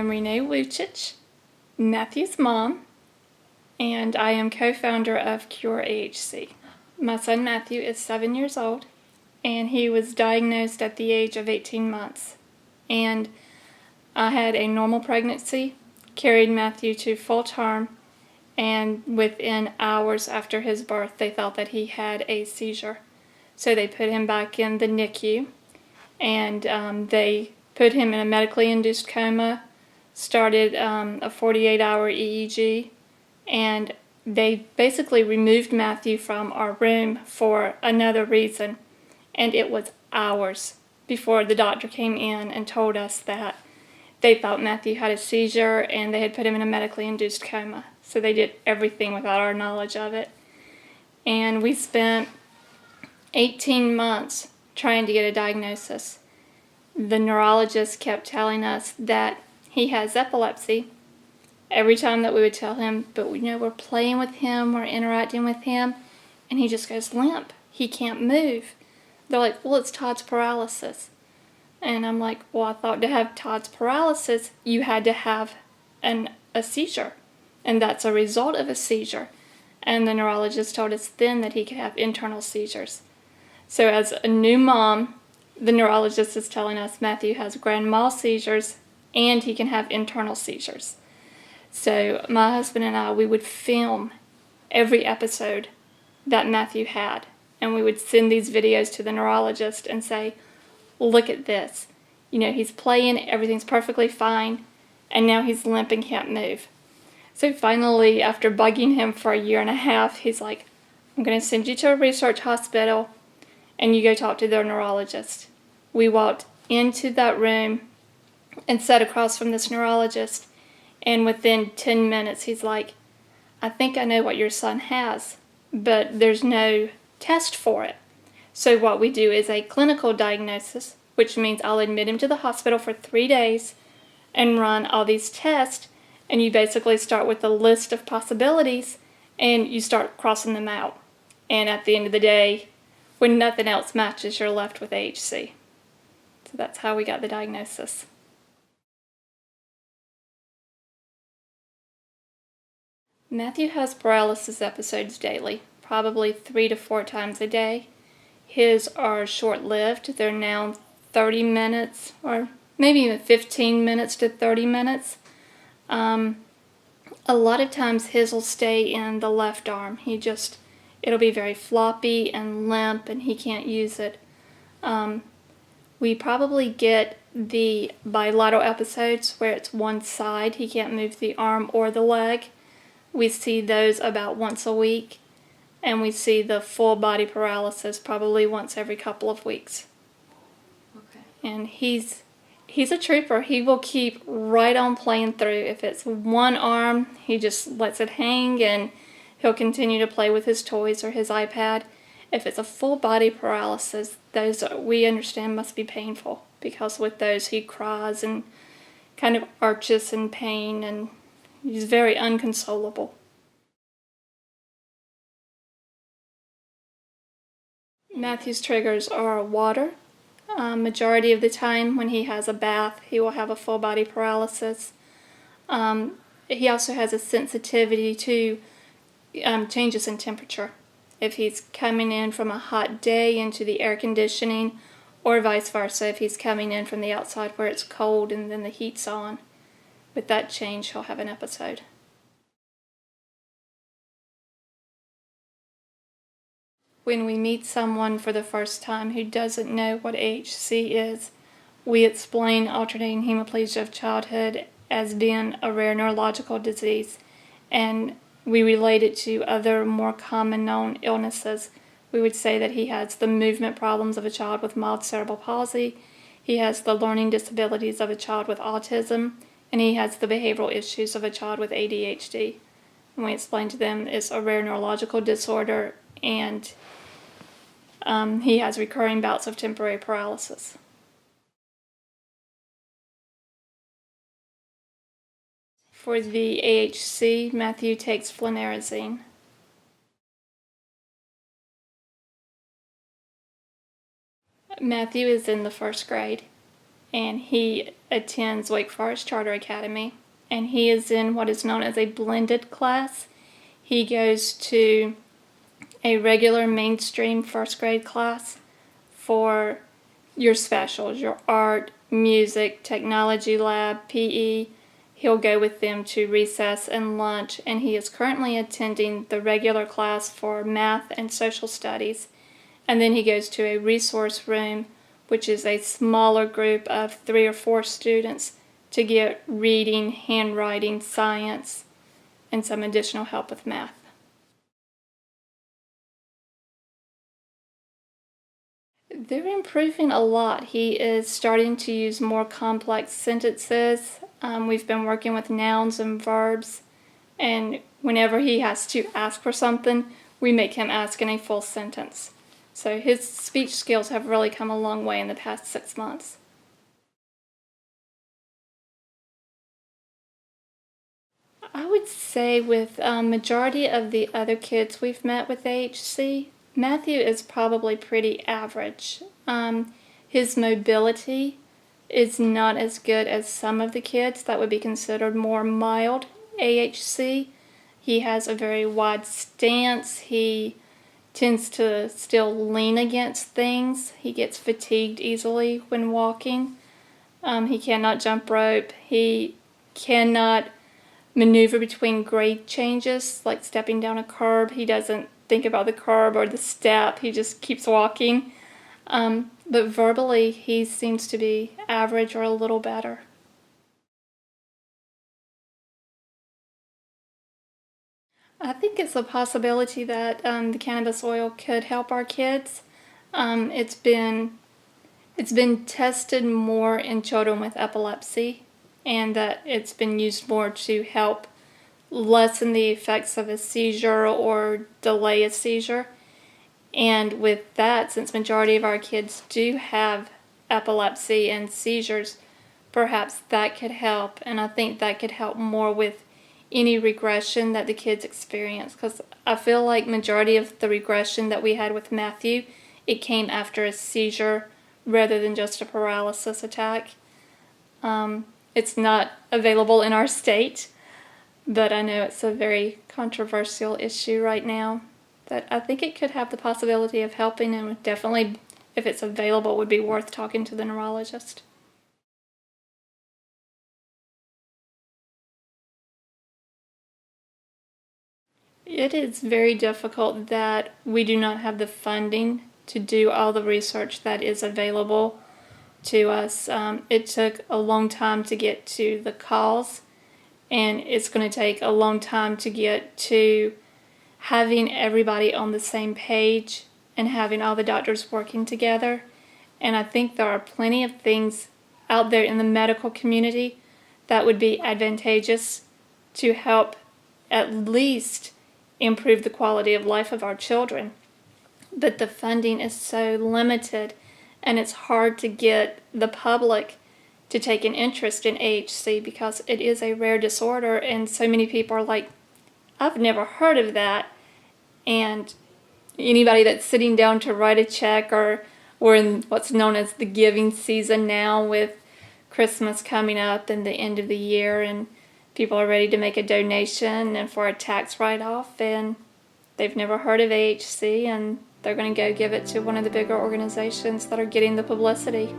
am Renee Wuchich, Matthew's mom, and I am co-founder of Cure AHC. My son Matthew is 7 years old, and he was diagnosed at the age of 18 months. And I had a normal pregnancy, carried Matthew to full term, and within hours after his birth, they thought that he had a seizure. So they put him back in the NICU, and they put him in a medically induced coma, started a 48-hour EEG, and they basically removed Matthew from our room for another reason. And it was hours before the doctor came in and told us that they thought Matthew had a seizure and they had put him in a medically induced coma. So they did everything without our knowledge of it. And we spent 18 months trying to get a diagnosis. The neurologist kept telling us that he has epilepsy. Every time that we would tell him, but we're playing with him, we're interacting with him, and he just goes limp. He can't move. They're like, well, it's Todd's paralysis. And I'm like, well, I thought to have Todd's paralysis, you had to have a seizure. And that's a result of a seizure. And the neurologist told us then that he could have internal seizures. So as a new mom, the neurologist is telling us Matthew has grand mal seizures and he can have internal seizures. So my husband and I, we would film every episode that Matthew had. And we would send these videos to the neurologist and say, look at this. He's playing, everything's perfectly fine, and now he's limp and can't move. So finally, after bugging him for a year and a half, he's like, I'm going to send you to a research hospital, and you go talk to their neurologist. We walked into that room and sat across from this neurologist, and within 10 minutes, he's like, I think I know what your son has, but there's no test for it. So what we do is a clinical diagnosis, which means I'll admit him to the hospital for 3 days and run all these tests, and you basically start with a list of possibilities and you start crossing them out. And at the end of the day, when nothing else matches, you're left with AHC. So that's how we got the diagnosis. Matthew has paralysis episodes daily, probably 3 to 4 times a day. His are short-lived. They're now 30 minutes or maybe even 15 minutes to 30 minutes. A lot of times his will stay in the left arm. It'll be very floppy and limp and he can't use it. We probably get the bilateral episodes where it's one side. He can't move the arm or the leg. We see those about once a week. And we see the full body paralysis probably once every couple of weeks. Okay. And he's a trooper. He will keep right on playing through. If it's one arm, he just lets it hang and he'll continue to play with his toys or his iPad. If it's a full body paralysis, those we understand must be painful, because with those he cries and kind of arches in pain, and he's very unconsolable. Matthew's triggers are water. Majority of the time when he has a bath, he will have a full body paralysis. He also has a sensitivity to changes in temperature. If he's coming in from a hot day into the air conditioning, or vice versa, if he's coming in from the outside where it's cold and then the heat's on. With that change, he'll have an episode. When we meet someone for the first time who doesn't know what AHC is, we explain alternating hemiplegia of childhood as being a rare neurological disease, and we relate it to other more common known illnesses. We would say that he has the movement problems of a child with mild cerebral palsy, he has the learning disabilities of a child with autism, and he has the behavioral issues of a child with ADHD. And we explain to them it's a rare neurological disorder, and he has recurring bouts of temporary paralysis. For the AHC, Matthew takes flunarizine. Matthew is in the 1st grade, and he attends Wake Forest Charter Academy, and he is in what is known as a blended class. He goes to a regular mainstream first grade class for your specials, your art, music, technology lab, PE. He'll go with them to recess and lunch, and he is currently attending the regular class for math and social studies. And then he goes to a resource room, which is a smaller group of 3 or 4 students to get reading, handwriting, science, and some additional help with math. They're improving a lot. He is starting to use more complex sentences. We've been working with nouns and verbs, and whenever he has to ask for something, we make him ask in a full sentence. So his speech skills have really come a long way in the past 6 months. I would say with majority of the other kids we've met with AHC, Matthew is probably pretty average. His mobility is not as good as some of the kids that would be considered more mild AHC. He has a very wide stance. He tends to still lean against things. He gets fatigued easily when walking. He cannot jump rope. He cannot maneuver between grade changes, like stepping down a curb. He doesn't think about the curb or the step. He just keeps walking. But verbally, he seems to be average or a little better. I think it's a possibility that the cannabis oil could help our kids. It's been tested more in children with epilepsy, and that it's been used more to help lessen the effects of a seizure or delay a seizure. And with that, since majority of our kids do have epilepsy and seizures, perhaps that could help. And I think that could help more with any regression that the kids experience, because I feel like majority of the regression that we had with Matthew, it came after a seizure rather than just a paralysis attack. It's not available in our state, but I know it's a very controversial issue right now. That I think it could have the possibility of helping, and would definitely, if it's available, would be worth talking to the neurologist. It is very difficult that we do not have the funding to do all the research that is available to us. It took a long time to get to the cause, and it's going to take a long time to get to having everybody on the same page and having all the doctors working together. And I think there are plenty of things out there in the medical community that would be advantageous to help at least improve the quality of life of our children. But the funding is so limited, and it's hard to get the public to take an interest in AHC because it is a rare disorder, and so many people are like, I've never heard of that. And anybody that's sitting down to write a check, or we're in what's known as the giving season now with Christmas coming up and the end of the year, and people are ready to make a donation and for a tax write-off, and they've never heard of AHC, and they're going to go give it to one of the bigger organizations that are getting the publicity.